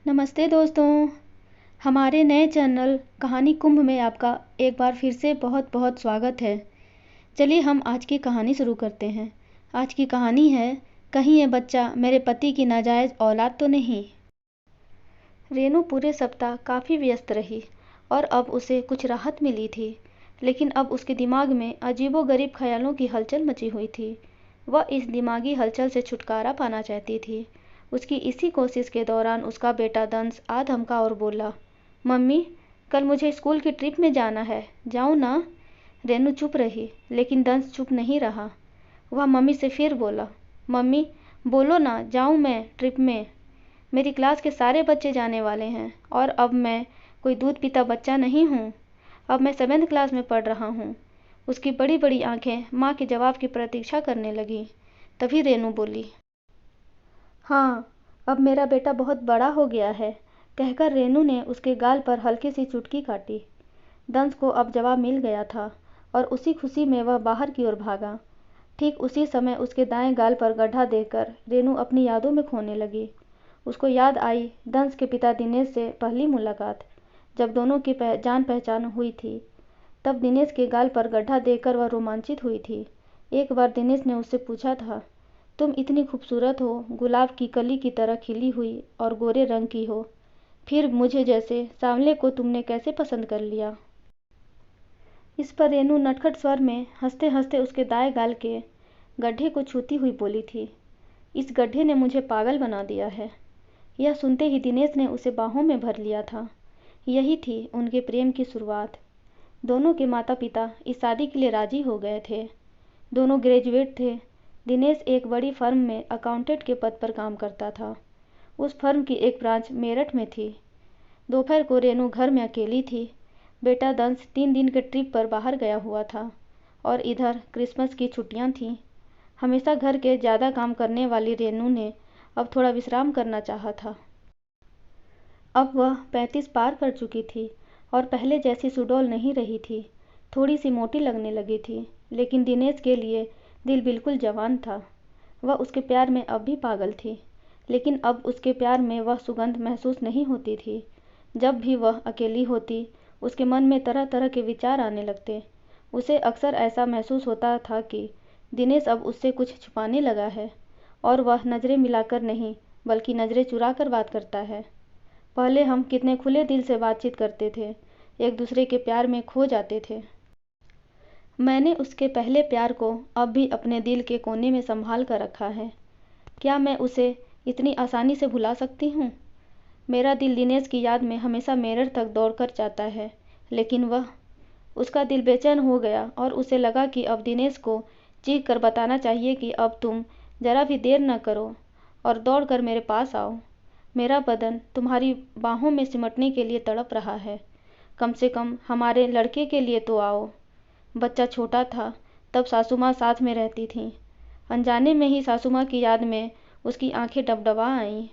नमस्ते दोस्तों। हमारे नए चैनल कहानी कुंभ में आपका एक बार फिर से बहुत बहुत स्वागत है। चलिए हम आज की कहानी शुरू करते हैं। आज की कहानी है, कहीं ये बच्चा मेरे पति की नाजायज़ औलाद तो नहीं। रेनू पूरे सप्ताह काफ़ी व्यस्त रही और अब उसे कुछ राहत मिली थी, लेकिन अब उसके दिमाग में अजीबोगरीब ख्यालों की हलचल मची हुई थी। वह इस दिमागी हलचल से छुटकारा पाना चाहती थी। उसकी इसी कोशिश के दौरान उसका बेटा दंश आ धमका और बोला, मम्मी, कल मुझे स्कूल की ट्रिप में जाना है, जाऊँ ना? रेनू चुप रही, लेकिन दंश चुप नहीं रहा। वह मम्मी से फिर बोला, मम्मी बोलो ना, जाऊँ मैं ट्रिप में? मेरी क्लास के सारे बच्चे जाने वाले हैं और अब मैं कोई दूध पीता बच्चा नहीं हूँ। अब मैं 7th क्लास में पढ़ रहा हूँ। उसकी बड़ी बड़ी आंखें माँ के जवाब की प्रतीक्षा करने लगीं। तभी रेनू बोली, हाँ, अब मेरा बेटा बहुत बड़ा हो गया है, कहकर रेनू ने उसके गाल पर हल्की सी चुटकी काटी। दंश को अब जवाब मिल गया था और उसी खुशी में वह बाहर की ओर भागा। ठीक उसी समय उसके दाएं गाल पर गड्ढा देखकर रेनू अपनी यादों में खोने लगी। उसको याद आई दंश के पिता दिनेश से पहली मुलाकात, जब दोनों की जान पहचान हुई थी। तब दिनेश के गाल पर गड्ढा देखकर वह रोमांचित हुई थी। एक बार दिनेश ने उससे पूछा था, तुम इतनी खूबसूरत हो, गुलाब की कली की तरह खिली हुई और गोरे रंग की हो, फिर मुझे जैसे सांवले को तुमने कैसे पसंद कर लिया? इस पर रेनू नटखट स्वर में हंसते हंसते उसके दाएं गाल के गड्ढे को छूती हुई बोली थी, इस गड्ढे ने मुझे पागल बना दिया है। यह सुनते ही दिनेश ने उसे बाहों में भर लिया था। यही थी उनके प्रेम की शुरुआत। दोनों के माता पिता इस शादी के लिए राजी हो गए थे। दोनों ग्रेजुएट थे। दिनेश एक बड़ी फर्म में अकाउंटेंट के पद पर काम करता था। उस फर्म की एक ब्रांच मेरठ में थी। दोपहर को रेनू घर में अकेली थी। बेटा दंश 3 दिन के ट्रिप पर बाहर गया हुआ था और इधर क्रिसमस की छुट्टियां थीं। हमेशा घर के ज़्यादा काम करने वाली रेनू ने अब थोड़ा विश्राम करना चाहा था। अब वह 35 पार कर चुकी थी और पहले जैसी सुडौल नहीं रही थी। थोड़ी सी मोटी लगने लगी थी, लेकिन दिनेश के लिए दिल बिल्कुल जवान था। वह उसके प्यार में अब भी पागल थी, लेकिन अब उसके प्यार में वह सुगंध महसूस नहीं होती थी। जब भी वह अकेली होती, उसके मन में तरह तरह के विचार आने लगते। उसे अक्सर ऐसा महसूस होता था कि दिनेश अब उससे कुछ छुपाने लगा है और वह नज़रें मिलाकर नहीं, बल्कि नज़रें चुरा कर बात करता है। पहले हम कितने खुले दिल से बातचीत करते थे, एक दूसरे के प्यार में खो जाते थे। मैंने उसके पहले प्यार को अब भी अपने दिल के कोने में संभाल कर रखा है। क्या मैं उसे इतनी आसानी से भुला सकती हूँ? मेरा दिल दिनेश की याद में हमेशा मेरठ तक दौड़कर जाता है, लेकिन उसका दिल बेचैन हो गया और उसे लगा कि अब दिनेश को चीख कर बताना चाहिए कि अब तुम ज़रा भी देर न करो और दौड़कर मेरे पास आओ। मेरा बदन तुम्हारी बाहों में सिमटने के लिए तड़प रहा है। कम से कम हमारे लड़के के लिए तो आओ। बच्चा छोटा था, तब सासू माँ साथ में रहती थीं। अनजाने में ही सासू माँ की याद में उसकी आंखें डबडबा आईं।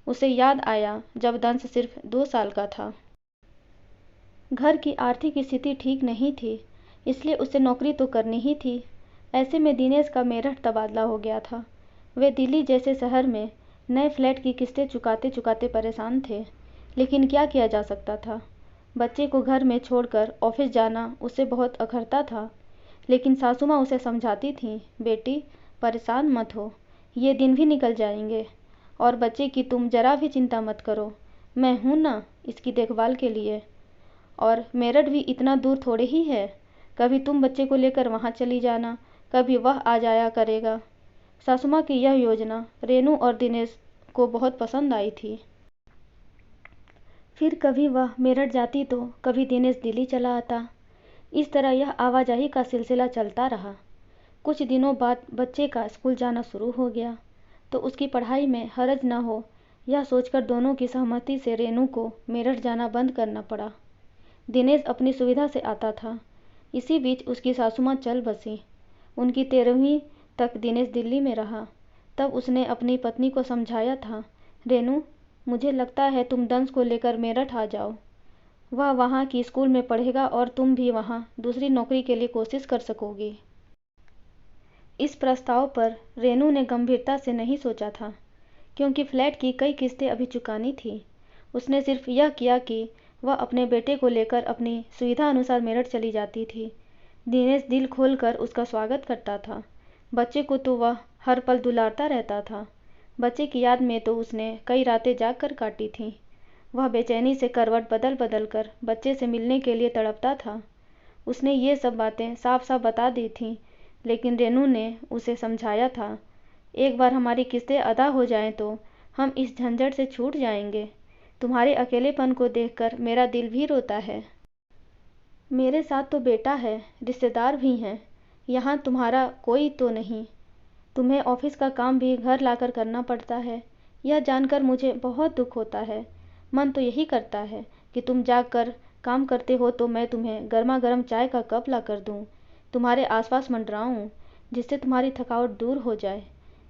उसे याद आया जब दंश सिर्फ 2 साल का था। घर की आर्थिक स्थिति ठीक नहीं थी, इसलिए उसे नौकरी तो करनी ही थी। ऐसे में दिनेश का मेरठ तबादला हो गया था। वे दिल्ली जैसे शहर में नए फ्लैट की किस्तें चुकाते चुकाते परेशान थे, लेकिन क्या किया जा सकता था? बच्चे को घर में छोड़कर ऑफिस जाना उसे बहुत अखरता था, लेकिन सासू माँ उसे समझाती थीं, बेटी परेशान मत हो, ये दिन भी निकल जाएंगे और बच्चे की तुम जरा भी चिंता मत करो, मैं हूँ ना इसकी देखभाल के लिए। और मेरठ भी इतना दूर थोड़े ही है, कभी तुम बच्चे को लेकर वहाँ चली जाना, कभी वह आ जाया करेगा। सासू माँ की यह योजना रेनू और दिनेश को बहुत पसंद आई थी। फिर कभी वह मेरठ जाती तो कभी दिनेश दिल्ली चला आता। इस तरह यह आवाजाही का सिलसिला चलता रहा। कुछ दिनों बाद बच्चे का स्कूल जाना शुरू हो गया, तो उसकी पढ़ाई में हरज न हो, यह सोचकर दोनों की सहमति से रेनू को मेरठ जाना बंद करना पड़ा। दिनेश अपनी सुविधा से आता था। इसी बीच उसकी सासू माँ चल बसी। उनकी 13वीं तक दिनेश दिल्ली में रहा। तब उसने अपनी पत्नी को समझाया था, रेनू, मुझे लगता है तुम दंश को लेकर मेरठ आ जाओ। वह वहाँ की स्कूल में पढ़ेगा और तुम भी वहाँ दूसरी नौकरी के लिए कोशिश कर सकोगी। इस प्रस्ताव पर रेनू ने गंभीरता से नहीं सोचा था, क्योंकि फ्लैट की कई किस्तें अभी चुकानी थी। उसने सिर्फ यह किया कि वह अपने बेटे को लेकर अपनी सुविधा अनुसार मेरठ चली जाती थी। दिनेश दिल खोलकर उसका स्वागत करता था। बच्चे को तो वह हर पल दुलारता रहता था। बच्चे की याद में तो उसने कई रातें जाग कर काटी थीं। वह बेचैनी से करवट बदल बदल कर बच्चे से मिलने के लिए तड़पता था। उसने ये सब बातें साफ साफ बता दी थीं, लेकिन रेनू ने उसे समझाया था, एक बार हमारी किस्तें अदा हो जाएं तो हम इस झंझट से छूट जाएंगे। तुम्हारे अकेलेपन को देखकर मेरा दिल भी रोता है। मेरे साथ तो बेटा है, रिश्तेदार भी हैं, यहाँ तुम्हारा कोई तो नहीं। तुम्हें ऑफिस का काम भी घर लाकर करना पड़ता है। यह जानकर मुझे बहुत दुख होता है। मन तो यही करता है कि तुम जाकर काम करते हो तो मैं तुम्हें गर्मा गर्म चाय का कप ला कर दूँ, तुम्हारे आसपास मंडराऊँ, जिससे तुम्हारी थकावट दूर हो जाए।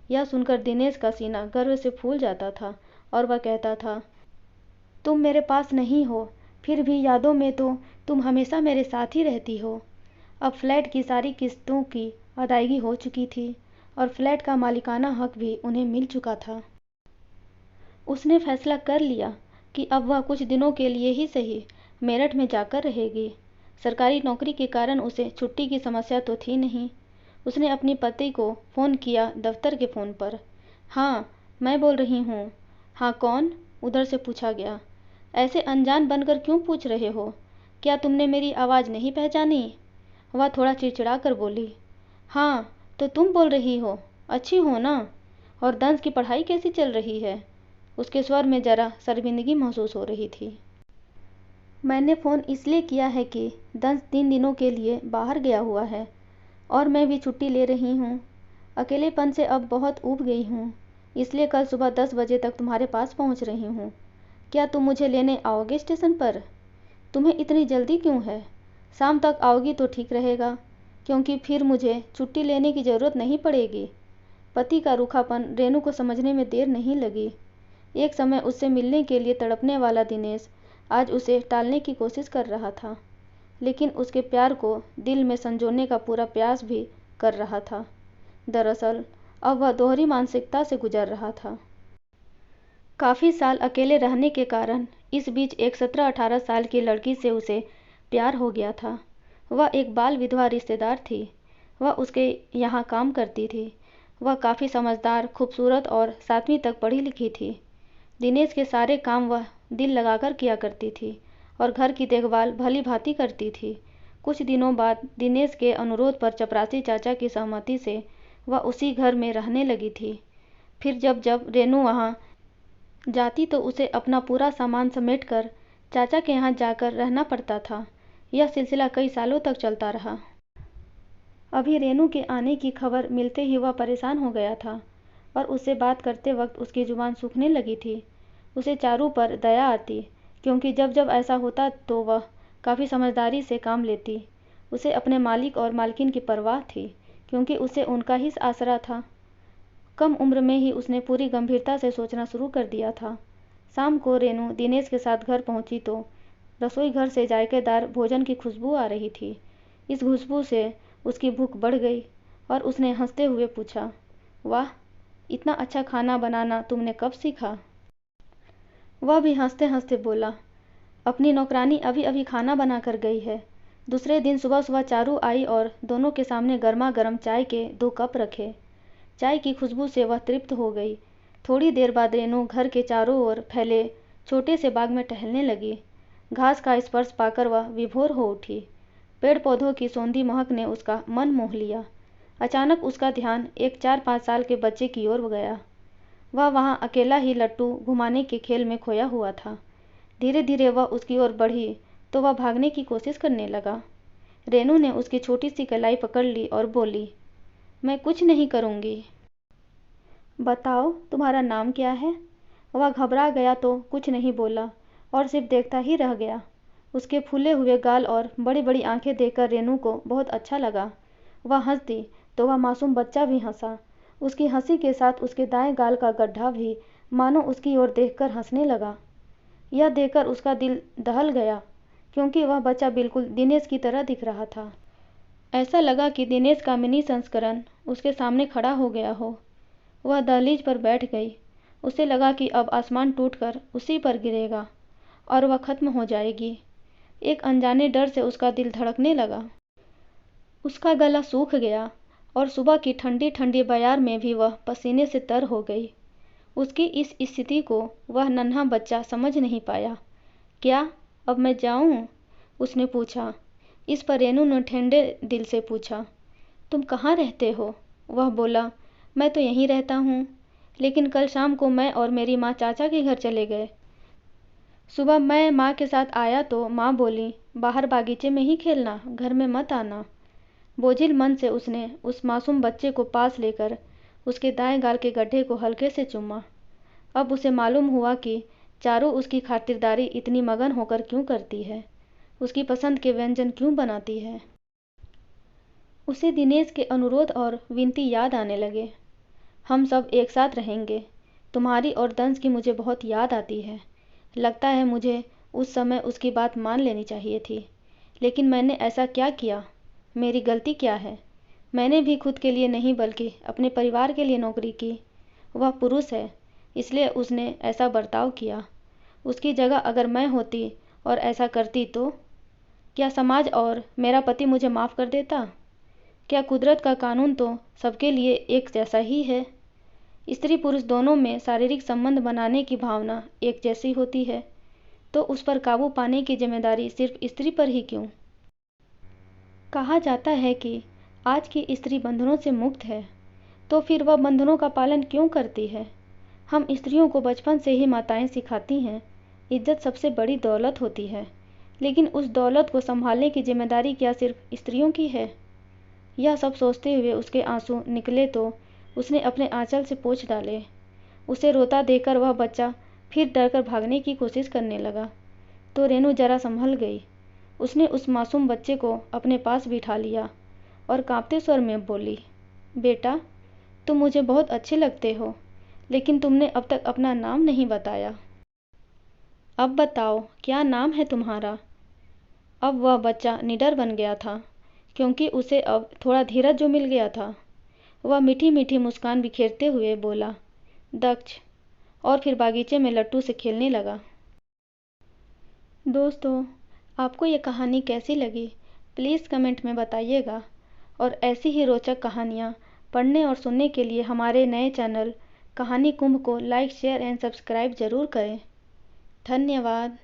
यह सुनकर दिनेश का सीना गर्व से फूल जाता था और वह कहता था, तुम मेरे पास नहीं हो, फिर भी यादों में तो तुम हमेशा मेरे साथ ही रहती हो। अब फ्लैट की सारी किस्तों की अदायगी हो चुकी थी और फ्लैट का मालिकाना हक भी उन्हें मिल चुका था। उसने फैसला कर लिया कि अब वह कुछ दिनों के लिए ही सही मेरठ में जाकर रहेगी। सरकारी नौकरी के कारण उसे छुट्टी की समस्या तो थी नहीं। उसने अपनी पति को फ़ोन किया दफ्तर के फ़ोन पर। हाँ, मैं बोल रही हूँ। हाँ कौन? उधर से पूछा गया। ऐसे अनजान बनकर क्यों पूछ रहे हो? क्या तुमने मेरी आवाज़ नहीं पहचानी? वह थोड़ा चिड़चिड़ा कर बोली। हाँ, तो तुम बोल रही हो, अच्छी हो ना? और दंस की पढ़ाई कैसी चल रही है? उसके स्वर में जरा शर्मिंदगी महसूस हो रही थी। मैंने फ़ोन इसलिए किया है कि दंस 3 दिनों के लिए बाहर गया हुआ है और मैं भी छुट्टी ले रही हूँ। अकेलेपन से अब बहुत ऊब गई हूँ, इसलिए कल सुबह 10 बजे तक तुम्हारे पास पहुँच रही हूँ। क्या तुम मुझे लेने आओगे स्टेशन पर? तुम्हें इतनी जल्दी क्यों है? शाम तक आओगी तो ठीक रहेगा, क्योंकि फिर मुझे छुट्टी लेने की ज़रूरत नहीं पड़ेगी। पति का रूखापन रेनू को समझने में देर नहीं लगी। एक समय उससे मिलने के लिए तड़पने वाला दिनेश आज उसे टालने की कोशिश कर रहा था, लेकिन उसके प्यार को दिल में संजोने का पूरा प्रयास भी कर रहा था। दरअसल अब वह दोहरी मानसिकता से गुजर रहा था। काफ़ी साल अकेले रहने के कारण इस बीच एक 17-18 साल की लड़की से उसे प्यार हो गया था। वह एक बाल विधवा रिश्तेदार थी। वह उसके यहाँ काम करती थी। वह काफ़ी समझदार, खूबसूरत और 7वीं तक पढ़ी लिखी थी। दिनेश के सारे काम वह दिल लगाकर किया करती थी और घर की देखभाल भली भांति करती थी। कुछ दिनों बाद दिनेश के अनुरोध पर चपरासी चाचा की सहमति से वह उसी घर में रहने लगी थी। फिर जब जब रेनू वहाँ जाती तो उसे अपना पूरा सामान समेटकर चाचा के यहाँ जाकर रहना पड़ता था। यह सिलसिला कई सालों तक चलता रहा। अभी रेनू के आने की खबर मिलते ही वह परेशान हो गया था और उससे बात करते वक्त उसकी जुबान सूखने लगी थी। उसे चारू पर दया आती, क्योंकि जब जब ऐसा होता तो वह काफ़ी समझदारी से काम लेती। उसे अपने मालिक और मालकिन की परवाह थी, क्योंकि उसे उनका ही आसरा था। कम उम्र में ही उसने पूरी गंभीरता से सोचना शुरू कर दिया था। शाम को रेनू दिनेश के साथ घर पहुंची तो रसोई घर से जायकेदार भोजन की खुशबू आ रही थी। इस खुशबू से उसकी भूख बढ़ गई और उसने हंसते हुए पूछा, वाह, इतना अच्छा खाना बनाना तुमने कब सीखा? वह भी हंसते हंसते बोला, अपनी नौकरानी अभी अभी खाना बना कर गई है। दूसरे दिन सुबह सुबह चारू आई और दोनों के सामने गर्मा गर्म चाय के 2 कप रखे। चाय की खुशबू से वह तृप्त हो गई। थोड़ी देर बाद रेनू घर के चारों ओर फैले छोटे से बाग में टहलने लगी। घास का स्पर्श पाकर वह विभोर हो उठी। पेड़ पौधों की सौंधी महक ने उसका मन मोह लिया। अचानक उसका ध्यान एक 4-5 साल के बच्चे की ओर गया। वह वहाँ अकेला ही लट्टू घुमाने के खेल में खोया हुआ था। धीरे धीरे वह उसकी ओर बढ़ी तो वह भागने की कोशिश करने लगा। रेनू ने उसकी छोटी सी कलाई पकड़ ली और बोली, मैं कुछ नहीं करूँगी। बताओ, तुम्हारा नाम क्या है? वह घबरा गया तो कुछ नहीं बोला और सिर्फ देखता ही रह गया। उसके फूले हुए गाल और बड़ी बड़ी आंखें देखकर रेनू को बहुत अच्छा लगा। वह हंस दी तो वह मासूम बच्चा भी हंसा। उसकी हंसी के साथ उसके दाएं गाल का गड्ढा भी मानो उसकी ओर देखकर हंसने लगा। यह देखकर उसका दिल दहल गया, क्योंकि वह बच्चा बिल्कुल दिनेश की तरह दिख रहा था। ऐसा लगा कि दिनेश का मिनी संस्करण उसके सामने खड़ा हो गया हो। वह दहलीज पर बैठ गई। उसे लगा कि अब आसमान टूटकर उसी पर गिरेगा। और वह खत्म हो जाएगी। एक अनजाने डर से उसका दिल धड़कने लगा। उसका गला सूख गया और सुबह की ठंडी ठंडी बयार में भी वह पसीने से तर हो गई। उसकी इस स्थिति को वह नन्हा बच्चा समझ नहीं पाया। क्या अब मैं जाऊं? उसने पूछा। इस पर रेनू ने ठंडे दिल से पूछा, तुम कहाँ रहते हो? वह बोला, मैं तो यहीं रहता हूँ, लेकिन कल शाम को मैं और मेरी माँ चाचा के घर चले गए। सुबह मैं माँ के साथ आया तो माँ बोली, बाहर बागीचे में ही खेलना, घर में मत आना। बोझिल मन से उसने उस मासूम बच्चे को पास लेकर उसके दाएं गाल के गड्ढे को हल्के से चूमा। अब उसे मालूम हुआ कि चारू उसकी खातिरदारी इतनी मगन होकर क्यों करती है, उसकी पसंद के व्यंजन क्यों बनाती है। उसे दिनेश के अनुरोध और विनती याद आने लगे। हम सब एक साथ रहेंगे। तुम्हारी और दंश की मुझे बहुत याद आती है। लगता है मुझे उस समय उसकी बात मान लेनी चाहिए थी, लेकिन मैंने ऐसा क्या किया? मेरी गलती क्या है? मैंने भी खुद के लिए नहीं बल्कि अपने परिवार के लिए नौकरी की। वह पुरुष है, इसलिए उसने ऐसा बर्ताव किया। उसकी जगह अगर मैं होती और ऐसा करती तो क्या समाज और मेरा पति मुझे माफ़ कर देता? क्या कुदरत का कानून तो सबके लिए एक जैसा ही है? स्त्री पुरुष दोनों में शारीरिक संबंध बनाने की भावना एक जैसी होती है, तो उस पर काबू पाने की जिम्मेदारी सिर्फ स्त्री पर ही क्यों? कहा जाता है कि आज की स्त्री बंधनों से मुक्त है, तो फिर वह बंधनों का पालन क्यों करती है? हम स्त्रियों को बचपन से ही माताएं सिखाती हैं, इज्जत सबसे बड़ी दौलत होती है, लेकिन उस दौलत को संभालने की जिम्मेदारी क्या सिर्फ स्त्रियों की है? यह सब सोचते हुए उसके आंसू निकले तो उसने अपने आंचल से पोंछ डाले। उसे रोता देखकर वह बच्चा फिर डरकर भागने की कोशिश करने लगा, तो रेनू जरा संभल गई। उसने उस मासूम बच्चे को अपने पास बिठा लिया और कांपते स्वर में बोली, बेटा, तुम मुझे बहुत अच्छे लगते हो, लेकिन तुमने अब तक अपना नाम नहीं बताया। अब बताओ, क्या नाम है तुम्हारा? अब वह बच्चा निडर बन गया था, क्योंकि उसे अब थोड़ा धीरज जो मिल गया था। वह मीठी मीठी मुस्कान बिखेरते हुए बोला, दक्ष, और फिर बागीचे में लट्टू से खेलने लगा। दोस्तों, आपको ये कहानी कैसी लगी? प्लीज़ कमेंट में बताइएगा, और ऐसी ही रोचक कहानियाँ पढ़ने और सुनने के लिए हमारे नए चैनल कहानी कुंभ को लाइक, शेयर एंड सब्सक्राइब ज़रूर करें। धन्यवाद।